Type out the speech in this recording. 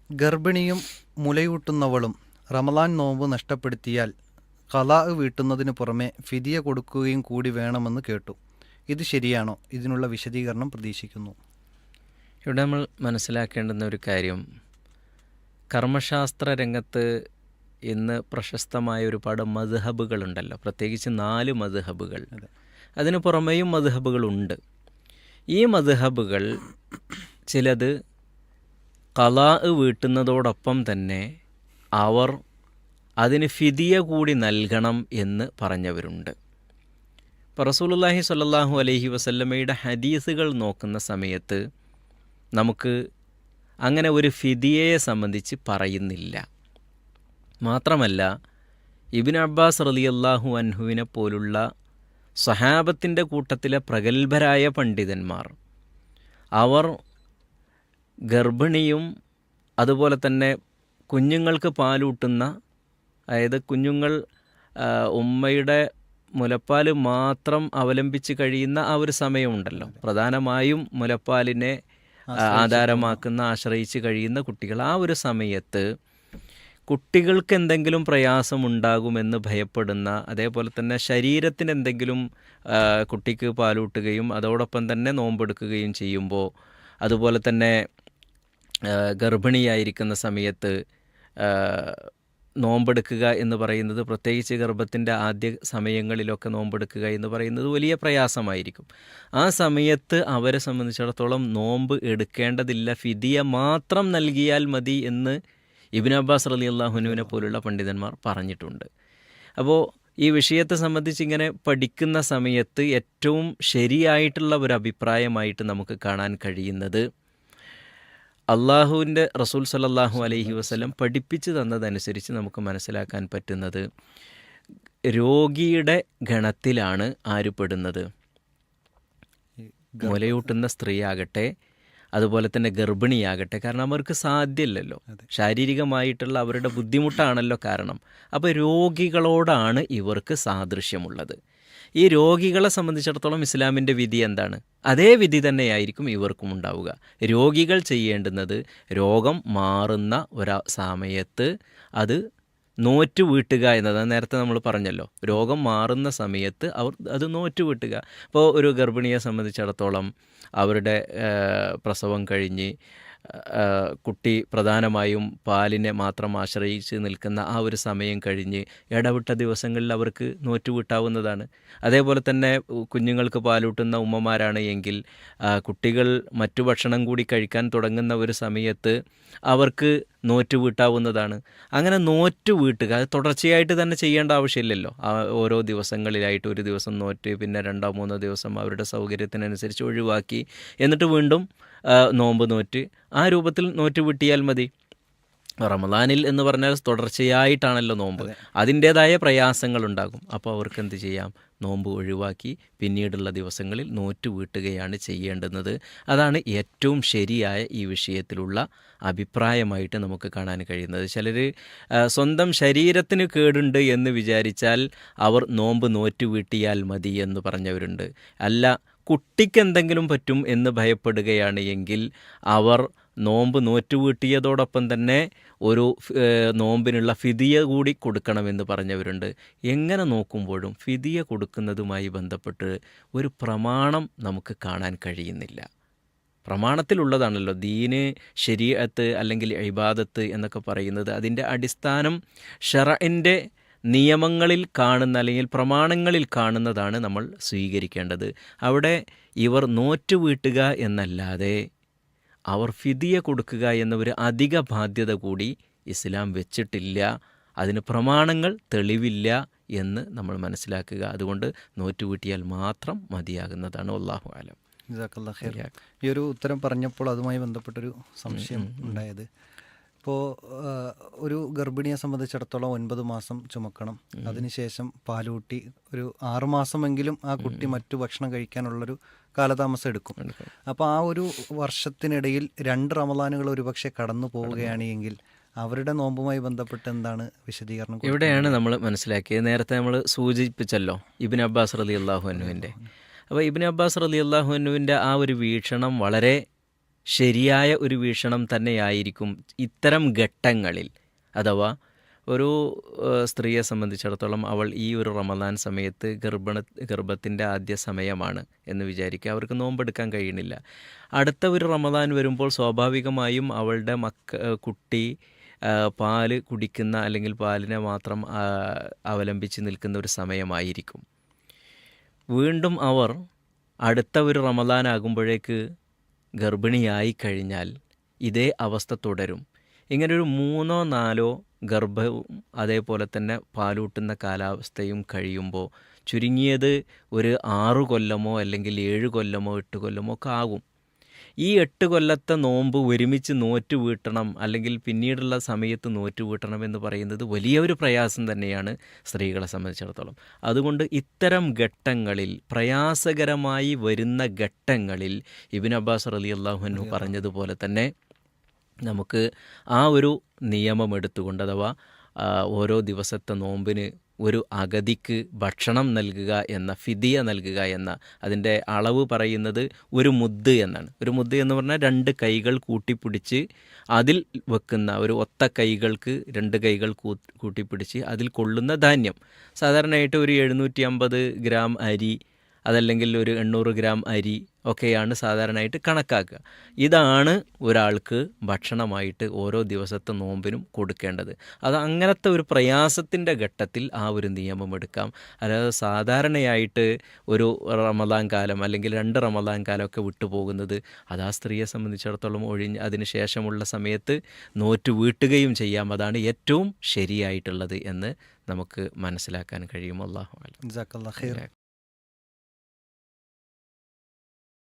ഗർഭിണിയും മുലയൂട്ടുന്നവളും റമളാൻ നോമ്പ് നഷ്ടപ്പെടുത്തിയാൽ ഖളാ വീട്ടുന്നതിനു പുറമെ ഫിദിയ കൊടുക്കുകയും കൂടി വേണമെന്ന് കേട്ടു. ഇത് ശരിയാണോ? ഇതിനുള്ള വിശദീകരണം പ്രതീക്ഷിക്കുന്നു. ഇവിടെ നമ്മൾ മനസ്സിലാക്കേണ്ടുന്ന ഒരു കാര്യം, കർമ്മശാസ്ത്ര രംഗത്ത് ഇന്ന് പ്രശസ്തമായ ഒരുപാട് മദ്ഹബുകളുണ്ടല്ലോ, പ്രത്യേകിച്ച് 4 മദ്ഹബുകൾ. അതിനു പുറമെയും മദ്ഹബുകളുണ്ട്. ഈ മദ്ഹബുകൾ ചിലത് ഖളാ വീട്ടുന്നതോടൊപ്പം തന്നെ അവർ അതിന് ഫിദിയ കൂടി നൽകണം എന്ന് പറഞ്ഞവരുണ്ട്. ഇപ്പോൾ റസൂലുള്ളാഹി സ്വല്ലല്ലാഹു അലൈഹി വസല്ലമയുടെ ഹദീസുകൾ നോക്കുന്ന സമയത്ത് നമുക്ക് അങ്ങനെ ഒരു ഫിദിയയെ സംബന്ധിച്ച് പറയുന്നില്ല. മാത്രമല്ല, ഇബ്നു അബ്ബാസ് റളിയല്ലാഹു അൻഹുവിനെ പോലുള്ള സ്വഹാബത്തിൻ്റെ കൂട്ടത്തിലെ പ്രഗത്ഭരായ പണ്ഡിതന്മാർ അവർ ഗർഭിണിയും അതുപോലെ തന്നെ കുഞ്ഞുങ്ങൾക്ക് പാലൂട്ടുന്ന, അതായത് കുഞ്ഞുങ്ങൾ ഉമ്മയുടെ മുലപ്പാൽ മാത്രം അവലംബിച്ച് കഴിയുന്ന ആ ഒരു സമയമുണ്ടല്ലോ, പ്രധാനമായും മുലപ്പാലിനെ ആധാരമാക്കുന്ന, ആശ്രയിച്ച് കഴിയുന്ന കുട്ടികൾ, ആ ഒരു സമയത്ത് കുട്ടികൾക്ക് എന്തെങ്കിലും പ്രയാസമുണ്ടാകുമെന്ന് ഭയപ്പെടുന്ന, അതേപോലെ തന്നെ ശരീരത്തിന് എന്തെങ്കിലും കുട്ടിക്ക് പാലൂട്ടുകയും അതോടൊപ്പം തന്നെ നോമ്പെടുക്കുകയും ചെയ്യുമ്പോൾ, അതുപോലെ തന്നെ ഗർഭിണിയായിരിക്കുന്ന സമയത്ത് നോമ്പെടുക്കുക എന്ന് പറയുന്നത്, പ്രത്യേകിച്ച് ഗർഭത്തിൻ്റെ ആദ്യ സമയങ്ങളിലൊക്കെ നോമ്പെടുക്കുക എന്ന് പറയുന്നത് വലിയ പ്രയാസമായിരിക്കും. ആ സമയത്ത് അവരെ സംബന്ധിച്ചിടത്തോളം നോമ്പ് എടുക്കേണ്ടതില്ല, ഫിദിയ മാത്രം നൽകിയാൽ മതി എന്ന് ഇബ്നു അബ്ബാസ് റളിയല്ലാഹു അൻഹുവിനെ പോലുള്ള പണ്ഡിതന്മാർ പറഞ്ഞിട്ടുണ്ട്. അപ്പോൾ ഈ വിഷയത്തെ സംബന്ധിച്ച് ഇങ്ങനെ പഠിക്കുന്ന സമയത്ത് ഏറ്റവും ശരിയായിട്ടുള്ള ഒരു അഭിപ്രായമായിട്ട് നമുക്ക് കാണാൻ കഴിയുന്നത്, അള്ളാഹുവിൻ്റെ റസൂൽ സല്ലല്ലാഹു അലൈഹി വസല്ലം പഠിപ്പിച്ചു തന്നതനുസരിച്ച് നമുക്ക് മനസ്സിലാക്കാൻ പറ്റുന്നത്, രോഗിയുടെ ഗണത്തിലാണ് ആര് പെടുന്നത്? മുലയൂട്ടുന്ന സ്ത്രീയാകട്ടെ, അതുപോലെ തന്നെ ഗർഭിണിയാകട്ടെ. കാരണം അവർക്ക് സാധ്യമല്ലല്ലോ, ശാരീരികമായിട്ടുള്ള അവരുടെ ബുദ്ധിമുട്ടാണല്ലോ കാരണം. അപ്പോൾ രോഗികളോടാണ് ഇവർക്ക് സാദൃശ്യമുള്ളത്. ഈ രോഗികളെ സംബന്ധിച്ചിടത്തോളം ഇസ്ലാമിൻ്റെ വിധി എന്താണ്? അതേ വിധി തന്നെയായിരിക്കും ഇവർക്കും ഉണ്ടാവുക. രോഗികൾ ചെയ്യേണ്ടുന്നത്, രോഗം മാറുന്ന ഒരു സമയത്ത് അത് നോറ്റ് വീട്ടുക എന്നതാണ്. നേരത്തെ നമ്മൾ പറഞ്ഞല്ലോ, രോഗം മാറുന്ന സമയത്ത് അവർ അത് നോറ്റ് വീട്ടുക. അപ്പോൾ ഒരു ഗർഭിണിയെ സംബന്ധിച്ചിടത്തോളം അവരുടെ പ്രസവം കഴിഞ്ഞ് കുട്ടി പ്രധാനമായും പാലിനെ മാത്രം ആശ്രയിച്ച് നിൽക്കുന്ന ആ ഒരു സമയം കഴിഞ്ഞ് ഇടവിട്ട ദിവസങ്ങളിൽ അവർക്ക് നോറ്റുവീട്ടാവുന്നതാണ്. അതേപോലെ തന്നെ കുഞ്ഞുങ്ങൾക്ക് പാലൂട്ടുന്ന ഉമ്മമാരാണ് എങ്കിൽ കുട്ടികൾ മറ്റു ഭക്ഷണം കൂടി കഴിക്കാൻ തുടങ്ങുന്ന ഒരു സമയത്ത് അവർക്ക് നോറ്റുവീട്ടാവുന്നതാണ്. അങ്ങനെ നോറ്റുവീട്ടുക അത് തുടർച്ചയായിട്ട് തന്നെ ചെയ്യേണ്ട ആവശ്യമില്ലല്ലോ. ഓരോ ദിവസങ്ങളിലായിട്ട് ഒരു ദിവസം നോറ്റ്, പിന്നെ 2-3 ദിവസം അവരുടെ സൗകര്യത്തിനനുസരിച്ച് ഒഴിവാക്കി, എന്നിട്ട് വീണ്ടും നോമ്പ് നോറ്റ്, ആ രൂപത്തിൽ നോറ്റ് വീട്ടിയാൽ മതി. റമളാനിൽ എന്ന് പറഞ്ഞാൽ തുടർച്ചയായിട്ടാണല്ലോ നോമ്പ്, അതിൻ്റേതായ പ്രയാസങ്ങളുണ്ടാകും. അപ്പോൾ അവർക്ക് എന്ത് ചെയ്യാം? നോമ്പ് ഒഴിവാക്കി പിന്നീടുള്ള ദിവസങ്ങളിൽ നോറ്റ് വീട്ടുകയാണ് ചെയ്യേണ്ടുന്നത്. അതാണ് ഏറ്റവും ശരിയായ ഈ വിഷയത്തിലുള്ള അഭിപ്രായമായിട്ട് നമുക്ക് കാണാൻ കഴിയുന്നത്. ചിലർ സ്വന്തം ശരീരത്തിന് കേടുണ്ട് എന്ന് വിചാരിച്ചാൽ അവർ നോമ്പ് നോറ്റ് വീട്ടിയാൽ മതി എന്ന് പറഞ്ഞവരുണ്ട്. അല്ല, കുട്ടിക്ക് എന്തെങ്കിലും പറ്റും എന്ന് ഭയപ്പെടുകയാണ് എങ്കിൽ അവർ നോമ്പ് നോറ്റുവീട്ടിയതോടൊപ്പം തന്നെ ഒരു നോമ്പിനുള്ള ഫിദിയ കൂടി കൊടുക്കണമെന്ന് പറഞ്ഞവരുണ്ട്. എങ്ങനെ നോക്കുമ്പോഴും ഫിദിയ കൊടുക്കുന്നതുമായി ബന്ധപ്പെട്ട് ഒരു പ്രമാണം നമുക്ക് കാണാൻ കഴിയുന്നില്ല. പ്രമാണത്തിലുള്ളതാണല്ലോ ദീന്, ശരീഅത്ത് അല്ലെങ്കിൽ ഇബാദത്ത് എന്നൊക്കെ പറയുന്നത്. അതിൻ്റെ അടിസ്ഥാനം ശറഇൻ്റെ നിയമങ്ങളിൽ കാണുന്ന അല്ലെങ്കിൽ പ്രമാണങ്ങളിൽ കാണുന്നതാണ് നമ്മൾ സ്വീകരിക്കേണ്ടത്. അവിടെ ഇവർ നോറ്റ് വീട്ടുക എന്നല്ലാതെ അവർ ഫിദിയ കൊടുക്കുക എന്ന ഒരു അധിക ബാധ്യത കൂടി ഇസ്ലാം വെച്ചിട്ടില്ല. അതിന് പ്രമാണങ്ങൾ തെളിവില്ല എന്ന് നമ്മൾ മനസ്സിലാക്കുക. അതുകൊണ്ട് നോറ്റുവീട്ടിയാൽ മാത്രം മതിയാകുന്നതാണ്. വല്ലാഹു അലം. ജസാക്കല്ലാഹു ഖൈർ. ഈ ഒരു ഉത്തരം പറഞ്ഞപ്പോൾ അതുമായി ബന്ധപ്പെട്ടൊരു സംശയം ഉണ്ടായത്, ഇപ്പോൾ ഒരു ഗർഭിണിയെ സംബന്ധിച്ചിടത്തോളം 9 മാസം ചുമക്കണം, അതിനുശേഷം പാലൂട്ടി ഒരു 6 മാസമെങ്കിലും ആ കുട്ടി മറ്റു ഭക്ഷണം കഴിക്കാനുള്ളൊരു കാലതാമസം എടുക്കും. അപ്പോൾ ആ ഒരു വർഷത്തിനിടയിൽ 2 റമളാനുകൾ ഒരുപക്ഷെ കടന്നു പോവുകയാണ് എങ്കിൽ അവരുടെ നോമ്പുമായി ബന്ധപ്പെട്ട് എന്താണ് വിശദീകരണം? ഇവിടെയാണ് നമ്മൾ മനസ്സിലാക്കിയത്, നേരത്തെ നമ്മൾ സൂചിപ്പിച്ചല്ലോ ഇബ്നു അബ്ബാസ് റളിയല്ലാഹു അൻഹുവിൻ്റെ. അപ്പോൾ ഇബ്നു അബ്ബാസ് റളിയല്ലാഹു അൻഹുവിൻ്റെ ആ ഒരു വീക്ഷണം വളരെ ശരിയായ ഒരു വീക്ഷണം തന്നെയായിരിക്കും ഇത്തരം ഘട്ടങ്ങളിൽ. അഥവാ ഒരു സ്ത്രീയെ സംബന്ധിച്ചിടത്തോളം അവൾ ഈ ഒരു റമദാൻ സമയത്ത് ഗർഭത്തിൻ്റെ ആദ്യ സമയമാണ് എന്ന് വിചാരിക്കുക, അവർക്ക് നോമ്പെടുക്കാൻ കഴിയണില്ല. അടുത്ത ഒരു റമദാൻ വരുമ്പോൾ സ്വാഭാവികമായും അവളുടെ കുട്ടി പാല് കുടിക്കുന്ന അല്ലെങ്കിൽ പാലിനെ മാത്രം അവലംബിച്ച് നിൽക്കുന്ന ഒരു സമയമായിരിക്കും. വീണ്ടും അവർ അടുത്ത ഒരു റമദാൻ ആകുമ്പോഴേക്ക് ഗർഭിണിയായി കഴിഞ്ഞാൽ ഇതേ അവസ്ഥ തുടരും. ഇങ്ങനൊരു 3 or 4 ഗർഭവും അതേപോലെ തന്നെ പാലൂട്ടുന്ന കാലാവസ്ഥയും കഴിയുമ്പോൾ ചുരുങ്ങിയത് ഒരു 6 കൊല്ലമോ അല്ലെങ്കിൽ 7 കൊല്ലമോ 8 കൊല്ലമോ ഒക്കെ ആകും. ഈ 8 കൊല്ലത്തെ നോമ്പ് ഒരുമിച്ച് നോറ്റ് വീട്ടണം അല്ലെങ്കിൽ പിന്നീടുള്ള സമയത്ത് നോറ്റ് വീട്ടണം എന്ന് പറയുന്നത് വലിയ ഒരു പ്രയാസം തന്നെയാണ് സ്ത്രീകളെ സംബന്ധിച്ചിടത്തോളം. അതുകൊണ്ട് ഇത്തരം ഘട്ടങ്ങളിൽ, പ്രയാസകരമായി വരുന്ന ഘട്ടങ്ങളിൽ ഇബ്നു അബ്ബാസ് റളിയല്ലാഹു അൻഹു പറഞ്ഞതുപോലെ തന്നെ നമുക്ക് ആ ഒരു നിയമം എടുത്തുകൊണ്ട്, അഥവാ ഓരോ ദിവസത്തെ നോമ്പിന് ഒരു അഗതിക്ക് ഭക്ഷണം നൽകുക എന്ന, ഫിദിയ നൽകുക എന്ന, അതിൻ്റെ അളവ് പറയുന്നത് ഒരു മുദ്ദ് എന്നാണ്. ഒരു മുദ്ദ് എന്ന് പറഞ്ഞാൽ 2 കൈകൾ കൂട്ടിപ്പിടിച്ച് അതിൽ വെക്കുന്ന, ഒരു ഒത്ത കൈകൾക്ക് 2 കൈകൾ കൂട്ടിപ്പിടിച്ച് അതിൽ കൊള്ളുന്ന ധാന്യം. സാധാരണയായിട്ട് ഒരു 750 ഗ്രാം അരി, അതല്ലെങ്കിൽ ഒരു 800 ഗ്രാം അരി ഒക്കെയാണ് സാധാരണയായിട്ട് കണക്കാക്കുക. ഇതാണ് ഒരാൾക്ക് ഭക്ഷണമായിട്ട് ഓരോ ദിവസത്തെ നോമ്പിനും കൊടുക്കേണ്ടത്. അത് അങ്ങനത്തെ ഒരു പ്രയാസത്തിൻ്റെ ഘട്ടത്തിൽ ആ ഒരു നിയമം എടുക്കാം. അല്ലാതെ സാധാരണയായിട്ട് ഒരു റമദാൻ കാലം അല്ലെങ്കിൽ 2 റമദാൻ കാലമൊക്കെ വിട്ടുപോകുന്നത് അത് ആ സ്ത്രീയെ സംബന്ധിച്ചിടത്തോളം അതിന് ശേഷമുള്ള സമയത്ത് നോറ്റ് വീട്ടുകയും ചെയ്യാം. അതാണ് ഏറ്റവും ശരിയായിട്ടുള്ളത് എന്ന് നമുക്ക് മനസ്സിലാക്കാൻ കഴിയും. അല്ലാഹു അലം. ജസാക്കല്ലാഹ് ഖൈർ.